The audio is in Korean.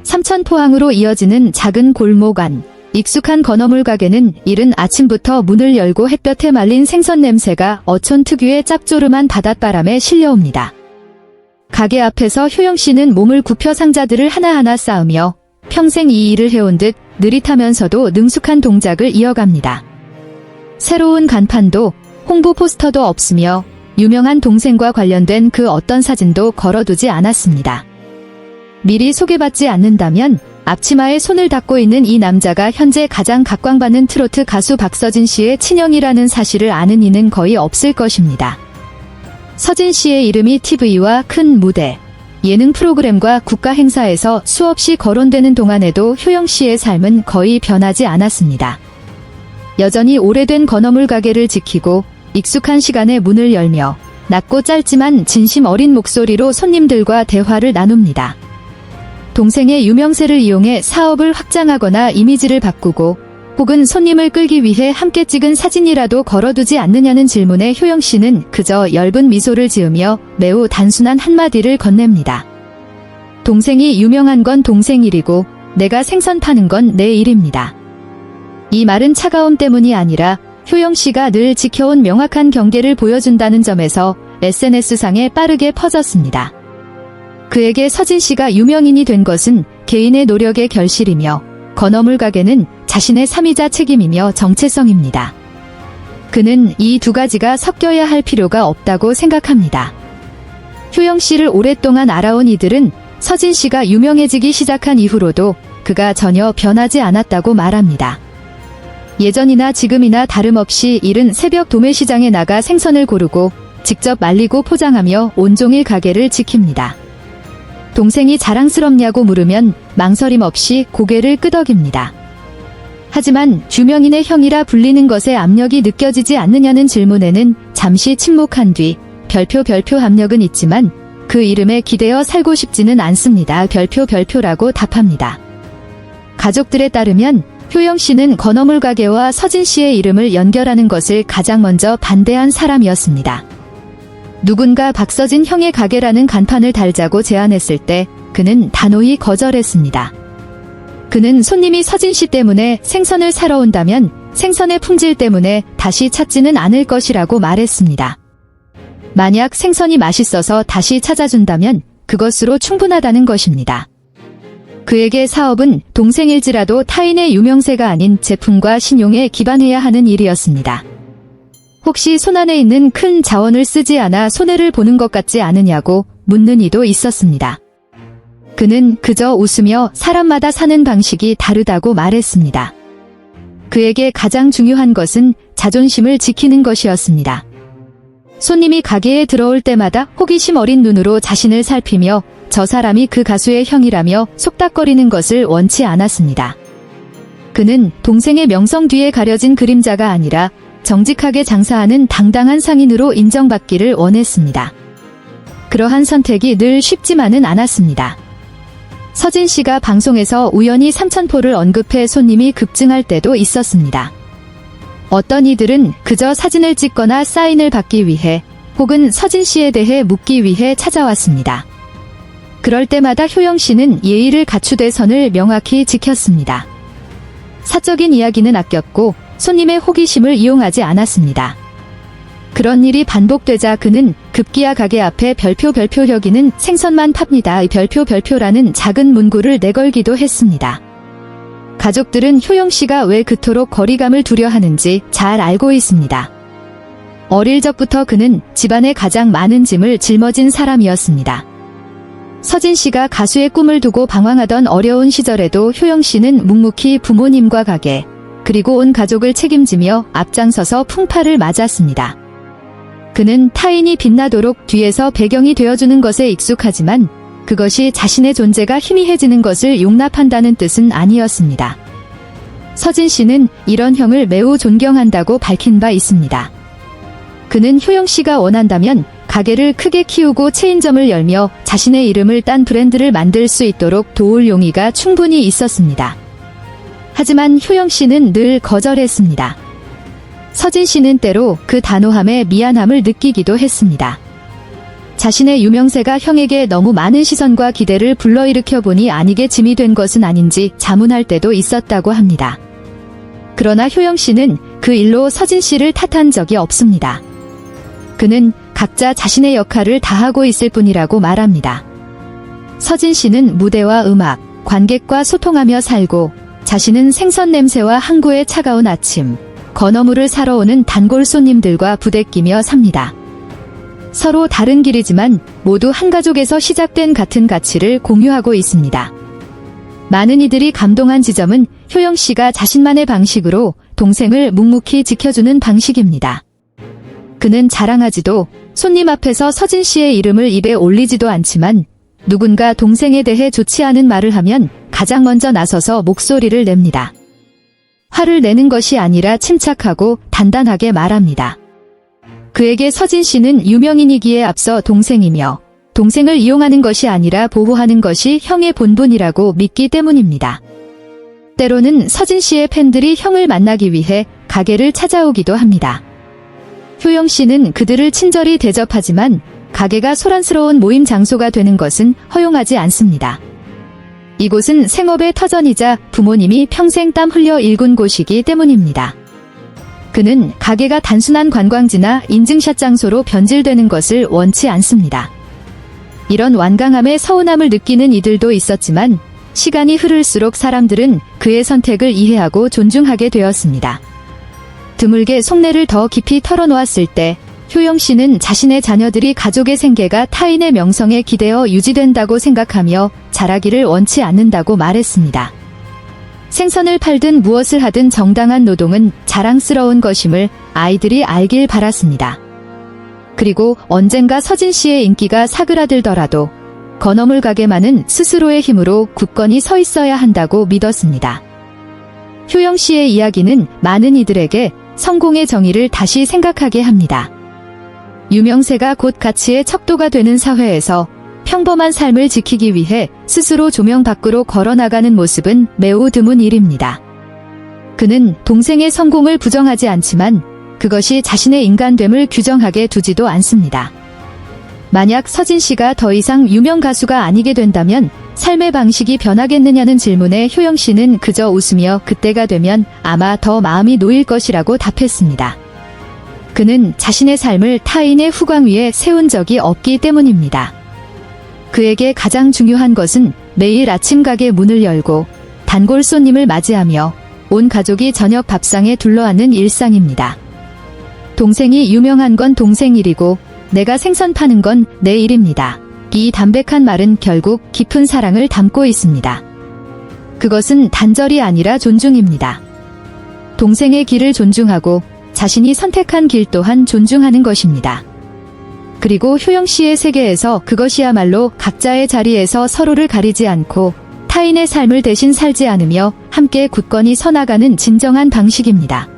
삼천포항으로 이어지는 작은 골목 안. 익숙한 건어물 가게는 이른 아침부터 문을 열고 햇볕에 말린 생선 냄새가 어촌 특유의 짭조름한 바닷바람에 실려옵니다. 가게 앞에서 효영씨는 몸을 굽혀 상자들을 하나하나 쌓으며 평생 이 일을 해온 듯 느릿하면서도 능숙한 동작을 이어갑니다. 새로운 간판도 홍보 포스터도 없으며 유명한 동생과 관련된 그 어떤 사진도 걸어두지 않았습니다. 미리 소개받지 않는다면 앞치마에 손을 닦고 있는 이 남자가 현재 가장 각광받는 트로트 가수 박서진 씨의 친형이라는 사실을 아는 이는 거의 없을 것입니다. 서진 씨의 이름이 TV와 큰 무대, 예능 프로그램과 국가 행사에서 수없이 거론되는 동안에도 효영 씨의 삶은 거의 변하지 않았습니다. 여전히 오래된 건어물 가게를 지키고 익숙한 시간에 문을 열며 낮고 짧지만 진심 어린 목소리로 손님들과 대화를 나눕니다. 동생의 유명세를 이용해 사업을 확장하거나 이미지를 바꾸고 혹은 손님을 끌기 위해 함께 찍은 사진이라도 걸어두지 않느냐는 질문에 효영 씨는 그저 엷은 미소를 지으며 매우 단순한 한마디를 건넵니다. 동생이 유명한 건 동생 일이고 내가 생선 파는 건 내 일입니다. 이 말은 차가움 때문이 아니라 효영 씨가 늘 지켜온 명확한 경계를 보여준다는 점에서 SNS상에 빠르게 퍼졌습니다. 그에게 서진 씨가 유명인이 된 것은 개인의 노력의 결실이며 건어물 가게는 자신의 삶이자 책임이며 정체성입니다. 그는 이 두 가지가 섞여야 할 필요가 없다고 생각합니다. 효영 씨를 오랫동안 알아온 이들은 서진 씨가 유명해지기 시작한 이후로도 그가 전혀 변하지 않았다고 말합니다. 예전이나 지금이나 다름없이 이른 새벽 도매시장에 나가 생선을 고르고 직접 말리고 포장하며 온종일 가게를 지킵니다. 동생이 자랑스럽냐고 물으면 망설임 없이 고개를 끄덕입니다. 하지만 유명인의 형이라 불리는 것에 압력이 느껴지지 않느냐는 질문에는 잠시 침묵한 뒤 별표 압력은 있지만 그 이름에 기대어 살고 싶지는 않습니다. 별표라고 답합니다. 가족들에 따르면 효영 씨는 건어물 가게와 서진 씨의 이름을 연결하는 것을 가장 먼저 반대한 사람이었습니다. 누군가 박서진 형의 가게라는 간판을 달자고 제안했을 때 그는 단호히 거절했습니다. 그는 손님이 서진 씨 때문에 생선을 사러 온다면 생선의 품질 때문에 다시 찾지는 않을 것이라고 말했습니다. 만약 생선이 맛있어서 다시 찾아준다면 그것으로 충분하다는 것입니다. 그에게 사업은 동생일지라도 타인의 유명세가 아닌 제품과 신용에 기반해야 하는 일이었습니다. 혹시 손안에 있는 큰 자원을 쓰지 않아 손해를 보는 것 같지 않으냐고 묻는 이도 있었습니다. 그는 그저 웃으며 사람마다 사는 방식이 다르다고 말했습니다. 그에게 가장 중요한 것은 자존심을 지키는 것이었습니다. 손님이 가게에 들어올 때마다 호기심 어린 눈으로 자신을 살피며 저 사람이 그 가수의 형이라며 속닥거리는 것을 원치 않았습니다. 그는 동생의 명성 뒤에 가려진 그림자가 아니라 정직하게 장사하는 당당한 상인으로 인정받기를 원했습니다. 그러한 선택이 늘 쉽지만은 않았습니다. 서진 씨가 방송에서 우연히 삼천포를 언급해 손님이 급증할 때도 있었습니다. 어떤 이들은 그저 사진을 찍거나 사인을 받기 위해 혹은 서진 씨에 대해 묻기 위해 찾아왔습니다. 그럴 때마다 효영 씨는 예의를 갖추되 선을 명확히 지켰습니다. 사적인 이야기는 아꼈고 손님의 호기심을 이용하지 않았습니다. 그런 일이 반복되자 그는 급기야 가게 앞에 별표 여기는 생선만 팝니다. 별표라는 작은 문구를 내걸기도 했습니다. 가족들은 효영 씨가 왜 그토록 거리감을 두려하는지 잘 알고 있습니다. 어릴 적부터 그는 집안에 가장 많은 짐을 짊어진 사람이었습니다. 서진 씨가 가수의 꿈을 두고 방황하던 어려운 시절에도 효영 씨는 묵묵히 부모님과 가게, 그리고 온 가족을 책임지며 앞장서서 풍파를 맞았습니다. 그는 타인이 빛나도록 뒤에서 배경이 되어주는 것에 익숙하지만 그것이 자신의 존재가 희미해지는 것을 용납한다는 뜻은 아니었습니다. 서진 씨는 이런 형을 매우 존경한다고 밝힌 바 있습니다. 그는 효영 씨가 원한다면 가게를 크게 키우고 체인점을 열며 자신의 이름을 딴 브랜드를 만들 수 있도록 도울 용의가 충분히 있었습니다. 하지만 효영 씨는 늘 거절했습니다. 서진 씨는 때로 그 단호함에 미안함을 느끼기도 했습니다. 자신의 유명세가 형에게 너무 많은 시선과 기대를 불러일으켜 보니 아니게 짐이 된 것은 아닌지 자문할 때도 있었다고 합니다. 그러나 효영 씨는 그 일로 서진 씨를 탓한 적이 없습니다. 그는 각자 자신의 역할을 다하고 있을 뿐이라고 말합니다. 서진 씨는 무대와 음악, 관객과 소통하며 살고 자신은 생선 냄새와 항구의 차가운 아침, 건어물을 사러 오는 단골 손님들과 부대끼며 삽니다. 서로 다른 길이지만 모두 한 가족에서 시작된 같은 가치를 공유하고 있습니다. 많은 이들이 감동한 지점은 효영 씨가 자신만의 방식으로 동생을 묵묵히 지켜주는 방식입니다. 그는 자랑하지도 손님 앞에서 서진 씨의 이름을 입에 올리지도 않지만 누군가 동생에 대해 좋지 않은 말을 하면 가장 먼저 나서서 목소리를 냅니다. 화를 내는 것이 아니라 침착하고 단단하게 말합니다. 그에게 서진 씨는 유명인이기에 앞서 동생이며 동생을 이용하는 것이 아니라 보호하는 것이 형의 본분이라고 믿기 때문입니다. 때로는 서진 씨의 팬들이 형을 만나기 위해 가게를 찾아오기도 합니다. 효영 씨는 그들을 친절히 대접하지만 가게가 소란스러운 모임 장소가 되는 것은 허용하지 않습니다. 이곳은 생업의 터전이자 부모님이 평생 땀 흘려 일군 곳이기 때문입니다. 그는 가게가 단순한 관광지나 인증샷 장소로 변질되는 것을 원치 않습니다. 이런 완강함에 서운함을 느끼는 이들도 있었지만 시간이 흐를수록 사람들은 그의 선택을 이해하고 존중하게 되었습니다. 드물게 속내를 더 깊이 털어놓았을 때 효영 씨는 자신의 자녀들이 가족의 생계가 타인의 명성에 기대어 유지된다고 생각하며 자라기를 원치 않는다고 말했습니다. 생선을 팔든 무엇을 하든 정당한 노동은 자랑스러운 것임을 아이들이 알길 바랐습니다. 그리고 언젠가 서진 씨의 인기가 사그라들더라도 건어물 가게만은 스스로의 힘으로 굳건히 서 있어야 한다고 믿었습니다. 효영 씨의 이야기는 많은 이들에게 성공의 정의를 다시 생각하게 합니다. 유명세가 곧 가치의 척도가 되는 사회에서 평범한 삶을 지키기 위해 스스로 조명 밖으로 걸어나가는 모습은 매우 드문 일입니다. 그는 동생의 성공을 부정하지 않지만 그것이 자신의 인간됨을 규정하게 두지도 않습니다. 만약 서진 씨가 더 이상 유명 가수가 아니게 된다면 삶의 방식이 변하겠느냐는 질문에 효영 씨는 그저 웃으며 그때가 되면 아마 더 마음이 놓일 것이라고 답했습니다. 그는 자신의 삶을 타인의 후광 위에 세운 적이 없기 때문입니다. 그에게 가장 중요한 것은 매일 아침 가게 문을 열고 단골 손님을 맞이하며 온 가족이 저녁 밥상에 둘러앉는 일상입니다. 동생이 유명한 건 동생 일이고 내가 생선 파는 건 내 일입니다. 이 담백한 말은 결국 깊은 사랑을 담고 있습니다. 그것은 단절이 아니라 존중입니다. 동생의 길을 존중하고 자신이 선택한 길 또한 존중하는 것입니다. 그리고 효영 씨의 세계에서 그것이야말로 각자의 자리에서 서로를 가리지 않고 타인의 삶을 대신 살지 않으며 함께 굳건히 서나가는 진정한 방식입니다.